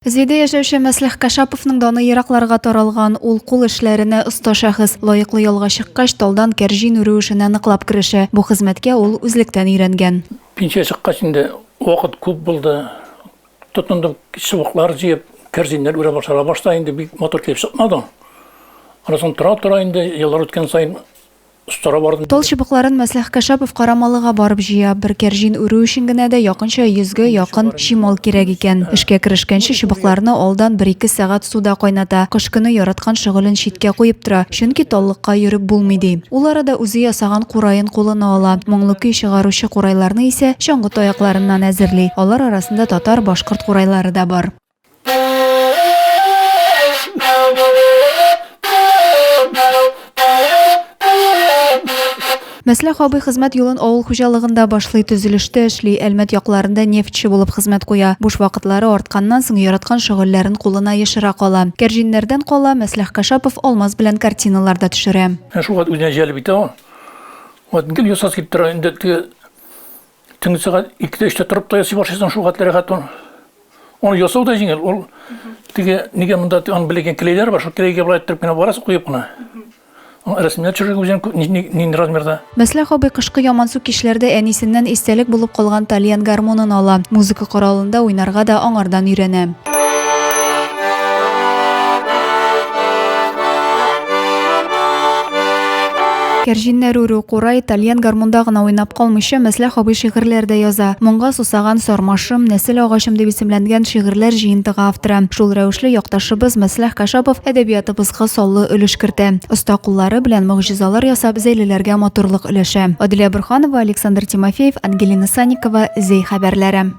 Зейде яшәүче Мәслих Кашаповның даны еракларга таралган, ул кул эшләренә оста шәхес, лаеклы ялга чыккач, талдан кәрҗин үрү эшенә ныклап керешә. Бу хезмәткә ул үзлектән өйрәнгән. Пенсия чыккач инде вакыт күп булды. Тотындым, чыбыклар җыеп, кәрҗиннәр үрә башлады. Инде бик мотор килеп чыкмады. Арасын тора инде еллар үткән саен устара бардым. Тол чыбыкларын Мәслих Кашапов Карамалыга барып җыя. Бер кәрҗин үрү өчен генә дә якынча 100-гә якын чимал кирәк икән. Эшкә керешкәнче чыбыкларны алдан 1-2 сәгать суда кайната. Кыш көне яраткан шөгылен читкә куеп тора, чөнки таллыкка йөреп булмый ди. Ул арада үзе ясаган курайын кулына ала. Моңлы көй чыгаручы курайларны исә чаңгы таякларыннан әзерли. Алар арасында татар, башкорт курайлары да бар. Мәслих абый хезмәт юлын авыл хуҗалыгында башлый, төзелештә эшли, Әлмәт якларында нефтче булып хезмәт куя. Буш вакытлары артканнан соң яраткан шөгыльләрен кулына ешрак ала. Кәрҗиннәрдән кала Мәслих Кашапов алмаз белән картиналарда төшерә. Шуңа үзенә җәлеп итә ул. Вот гел ясас кип тора инде төнге сәгать 2-3 торып та ясый башласаң шуңа хәтләргә тон. Аны ясау да җиңел. Ул нигә монда аны белгән клейләр бар, шу клейгә булай торып кына барасы куеп кына. Рәсемнәр төшереп үзен размерда. Мәслих абый кышкы ямансу кичләрдә әнисеннән истәлек булып калган тальян гармонын ала. Музыка коралында уйнарга да аңардан өйрәнә. Кәрҗиннәр үрү, курай, тальян гармонда гына уйнап калмыйча, Мәслих абый шигырьләр дә яза. Моңга сусаган сармашым, нәсел агачым дип исемләнгән шигырьләр җыентыгы авторы. Шул рәвешле якташыбыз Мәслих Кашапов әдәбиятыбызга саллы өлеш кертә. Оста куллары белән мөгъҗизалар ясап, зәйлеләргә матурлык өләшә. Адилә Борһанова, Александр Тимофеев, Ангелина Санникова, Зей хәбәрләре.